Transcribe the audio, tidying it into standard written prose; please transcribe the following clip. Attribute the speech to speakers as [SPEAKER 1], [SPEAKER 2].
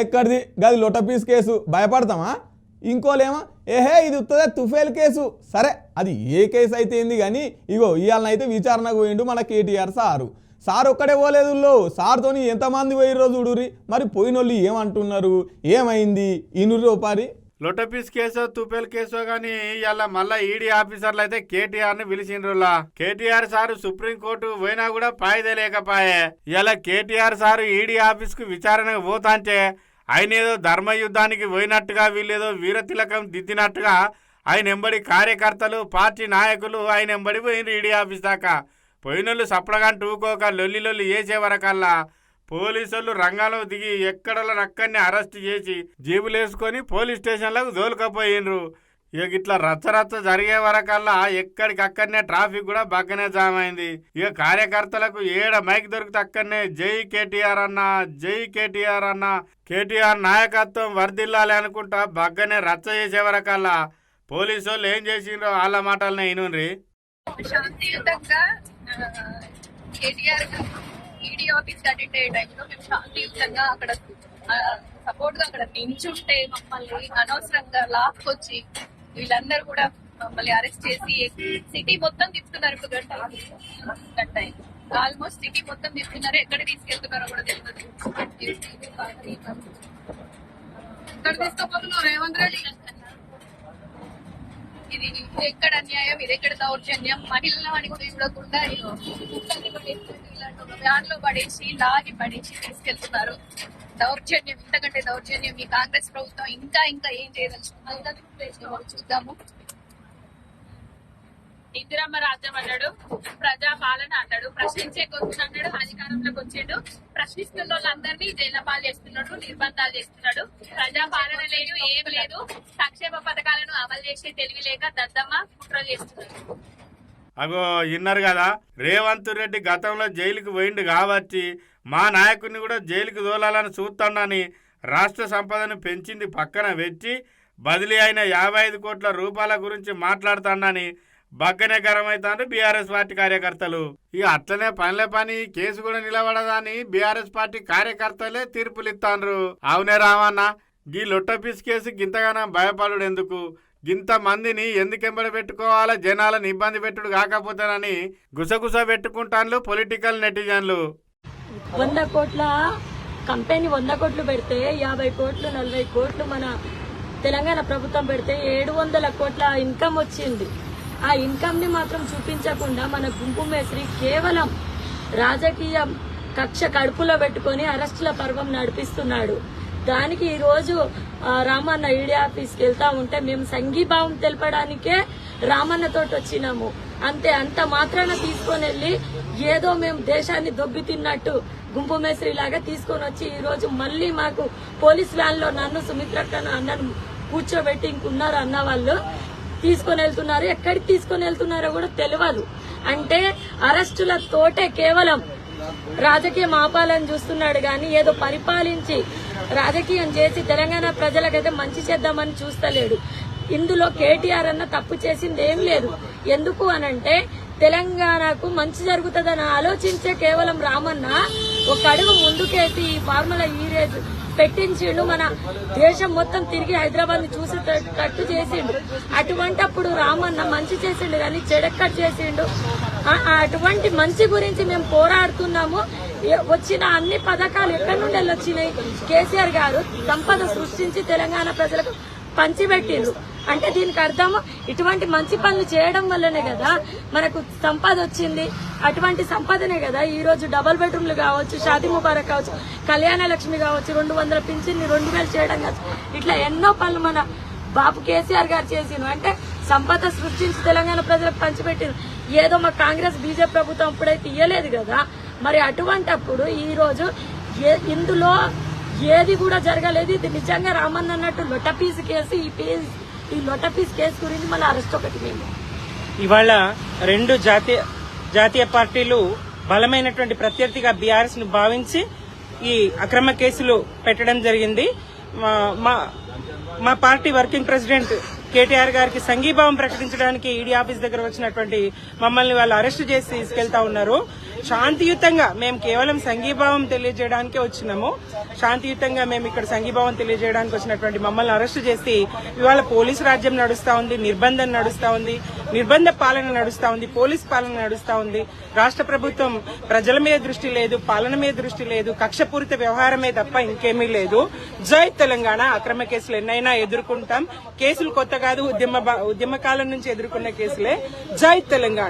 [SPEAKER 1] ఎక్కడిది గది లొటపీస్ కేసు భయపడతామా? ఇంకోలేమో ఇది ఉత్తదే తుఫేల్ కేసు. సరే అది ఏ కేసు అయితే ఏంది కానీ ఇగో ఇవాళనైతే విచారణకు పోయిండు మన కేటీఆర్ సార్ ఒక్కడే పోలేదు, సార్తోని ఎంతమంది పోయిర్రో చూడురి. మరి పోయినోళ్ళు ఏమంటున్నారు, ఏమైంది ఇనురు పారి.
[SPEAKER 2] లొటపీస్ కేసో తుపేల్ కేసో గానీ ఇలా మళ్ళా ఈడీ ఆఫీసర్లు అయితే కేటీఆర్ ని పిలిచిండ్రులా. కేటీఆర్ సారు సుప్రీంకోర్టు పోయినా కూడా పాయిదే లేకపాయే. ఇలా కేటీఆర్ సారు ఈడీ ఆఫీస్ కు విచారణకు పోతాంటే ఆయన ఏదో ధర్మయుద్ధానికి పోయినట్టుగా వీళ్ళేదో వీరతిలకం దిద్దినట్టుగా ఆయన ఎంబడి కార్యకర్తలు పార్టీ నాయకులు ఆయన ఎంబడి పోయిన ఈడీ ఆఫీస్ దాకా. పోయినోళ్ళు సప్పడగాని టూకోక లొల్లి చేసే వరకల్లా పోలీసులు రంగంలో దిగి ఎక్కడో అక్కడిని అరెస్ట్ చేసి జీబులేసుకొని పోలీస్ స్టేషన్లకు దోలుకపోయినరు. ఇక ఇట్లా రచ్చ జరిగే వరకల్లా ఎక్కడికక్కడనే ట్రాఫిక్ కూడా బాగానే జామ్ అయింది. ఇక కార్యకర్తలకు ఏడ మైక్ దొరికితే అక్కడనే జై కేటీఆర్ అన్న, జై కేటీఆర్ అన్న, కేటీఆర్ నాయకత్వం వర్దిల్లాలి అనుకుంటా బాగానే రచ్చ చేసే వరకల్లా పోలీసు వాళ్ళు ఏం చేసిండ్రో వాళ్ళ మాటలనే ఇనుండ్రి.
[SPEAKER 3] శాంతియుతంగా కేటీఆర్ ఈడీ ఆఫీస్ అటెండ్ అయ్యే టైంలో మేము శాంతియుతంగా అక్కడ సపోర్ట్ గా అక్కడ నించుంటే మమ్మల్ని అనవసరంగా లాక్కొచ్చి వీళ్ళందరూ కూడా మమ్మల్ని అరెస్ట్ చేసి సిటీ మొత్తం తిప్పుతున్నారు. ఇప్పుడు గంట ఆల్మోస్ట్ సిటీ మొత్తం తిప్పుతున్నారు. ఎక్కడ తీసుకెళ్తున్నారో కూడా తెలియదు. ఎక్కడ తీసుకోపోతున్నారు రేవంత్ రెడ్డి? ఇది ఎక్కడ అన్యాయం, ఇది ఎక్కడ దౌర్జన్యం? మహిళల అని కూడా చూడకుండా ఇలాంటి ఒక వ్యాన్ లో పడేసి లాగి పడేసి తీసుకెళ్తున్నారు. దౌర్జన్యం, ఇంతకంటే దౌర్జన్యం ఈ కాంగ్రెస్ ప్రభుత్వం ఇంకా ఏం చేయదలుచుకుందో చూద్దాము.
[SPEAKER 4] ఇందిరమ్మ రాజ్యం అన్నాడు, ప్రజా పాలన అన్నాడు, ప్రశ్నించే గొంతు అన్నాడు, అధికారంలోకి వచ్చాడు, ప్రశ్నిస్తున్న వాళ్ళందరినీ జైలు పాలు చేస్తున్నాడు, నిర్బంధాలు చేస్తున్నాడు. ప్రజా పాలన లేదు, ఏం లేదు, సంక్షేమ పథకాలను అమలు చేసే తెలివి లేక దద్దమ్మ కుట్రలు చేస్తున్నాడు.
[SPEAKER 2] అగో విన్నారు కదా, రేవంత్ రెడ్డి గతంలో జైలుకు పోయిండు కాబట్టి మా నాయకుడిని కూడా జైలుకు తోలాలని చూస్తానని రాష్ట్ర సంపదను పెంచింది పక్కన పెట్టి బదిలీ అయిన 55 కోట్ల రూపాయల గురించి మాట్లాడుతానని బగ్గనే గరమైతాండ్రు బీఆర్ఎస్ పార్టీ కార్యకర్తలు. ఇక అట్లనే పని కేసు కూడా నిలబడదని బీఆర్ఎస్ పార్టీ కార్యకర్తలే తీర్పులు ఇస్తాండ్రు. అవునే రామన్న, గీ లొట్టపీస్ కేసు గింతగానో భయపడుడు ఎందుకు, గింత మందిని ఎందుకెంబడి పెట్టుకోవాలా, జనాలను ఇబ్బంది పెట్టుడు కాకపోతేనని గుసగుస పెట్టుకుంటాన్లు పొలిటికల్ నెటిజన్లు.
[SPEAKER 5] 100 కోట్ల కంపెనీ 100 కోట్లు పెడితే 50 కోట్లు 40 కోట్లు మన తెలంగాణ ప్రభుత్వం పెడితే 700 కోట్ల ఇన్కమ్ వచ్చింది. ఆ ఇన్కమ్ ని మాత్రం చూపించకుండా మన గుంపు మేస్త్రి కేవలం రాజకీయ కక్ష కడుపులో పెట్టుకుని అరెస్టుల పర్వం నడిపిస్తున్నాడు. దానికి ఈ రోజు రామన్న ఈడీ ఆఫీస్కి వెళ్తా ఉంటే మేము సంఘీభావం తెలపడానికే రామన్నతోటి వచ్చినాము. అంత మాత్రాన తీసుకొని వెళ్ళి ఏదో మేము దేశాన్ని దొబ్బి తిన్నట్టు గుంపు మేస్త్రి లాగా తీసుకొని వచ్చి ఈ రోజు మళ్ళీ మాకు పోలీస్ వ్యాన్ లో నన్ను సుమిత్రక్కను అన్నను కూర్చోబెట్టి ఇంకున్నారు అన్న వాళ్ళు తీసుకొని వెళ్తున్నారు. ఎక్కడికి తీసుకొని వెళ్తున్నారో కూడా తెలియదు. అంటే అరెస్టుల తోటే కేవలం రాజకీయం ఆపాలని చూస్తున్నాడు గాని ఏదో పరిపాలించి రాజకీయం చేసి తెలంగాణ ప్రజలకైతే మంచి చేద్దామని చూస్తలేడు. ఇందులో కేటీఆర్ అన్న తప్పు చేసింది ఏం లేదు. ఎందుకు అనంటే తెలంగాణకు మంచి జరుగుతుందని ఆలోచించే కేవలం రామన్న ఒక అడుగు ముందుకేసి ఈ ఫార్ములా ఈరేజ్ పెట్టించిండు. మన దేశం మొత్తం తిరిగి హైదరాబాద్ ని చూసేటట్టు చేసిండు. అటువంటప్పుడు రామన్న మంచి చేసిండు కానీ చెడెక్కడ చేసిండు. అటువంటి మంచి గురించి మేము పోరాడుతున్నాము. వచ్చిన అన్ని పథకాలు ఎక్కడి నుండి వచ్చినాయి? కేసీఆర్ గారు సంపద సృష్టించి తెలంగాణ ప్రజలకు పంచిపెట్టిండ్రు. అంటే దీనికి అర్థము ఇటువంటి మంచి పనులు చేయడం వల్లనే కదా మనకు సంపద వచ్చింది. అటువంటి సంపదనే కదా ఈ రోజు డబుల్ బెడ్రూమ్లు కావచ్చు, షాదీ ముబారక్ కావచ్చు, కళ్యాణ లక్ష్మి కావచ్చు, 200 పింఛన్ని 2000 చేయడం కావచ్చు, ఇట్లా ఎన్నో పనులు మన బాబు కేసీఆర్ గారు చేసిండ్రు. అంటే సంపద సృష్టించి తెలంగాణ ప్రజలకు పంచిపెట్టిండ్రు. ఏదో మా కాంగ్రెస్ బీజేపీ ప్రభుత్వం అప్పుడైతే ఇయ్యలేదు కదా. మరి అటువంటప్పుడు ఈ రోజు ఇందులో ఏది కూడా జరగలేదు. ఇది నిజంగా రామన్ అన్నట్టు లొట్టపీస్ కేసు. ఈ లొట్టపీస్ కేసు గురించి మళ్ళీ అరెస్ట్ ఒకటి. మేము
[SPEAKER 6] ఇవాళ 2 జాతీయ పార్టీలు బలమైనటువంటి ప్రత్యర్థిగా బీఆర్ఎస్ ను భావించి ఈ అక్రమ కేసులు పెట్టడం జరిగింది. మా పార్టీ వర్కింగ్ ప్రెసిడెంట్ కేటీఆర్ గారికి సంఘీభావం ప్రకటించడానికి ఈడీ ఆఫీస్ దగ్గర వచ్చినటువంటి మమ్మల్ని వాళ్ళు అరెస్ట్ చేసి తీసుకెళ్తా ఉన్నారు. శాంతియుతంగా మేము కేవలం సంఘీభావం తెలియజేయడానికే వచ్చినాము. శాంతియుతంగా మేము ఇక్కడ సంఘీభావం తెలియజేయడానికి వచ్చినటువంటి మమ్మల్ని అరెస్టు చేసి ఇవాళ పోలీసు రాజ్యం నడుస్తా ఉంది, నిర్బంధం నడుస్తా ఉంది, నిర్బంధ పాలన నడుస్తా ఉంది, పోలీస్ పాలన నడుస్తా ఉంది. రాష్ట్ర ప్రభుత్వం ప్రజల మీద దృష్టి లేదు, పాలన మీద దృష్టి లేదు, కక్షపూరిత వ్యవహారమే తప్ప ఇంకేమీ లేదు. జై తెలంగాణ. అక్రమ కేసులు ఎన్నైనా ఎదుర్కొంటాం. కేసులు కొత్త కాదు, ఉద్యమ కాలం నుంచి ఎదుర్కొన్న కేసులే. జై తెలంగాణ.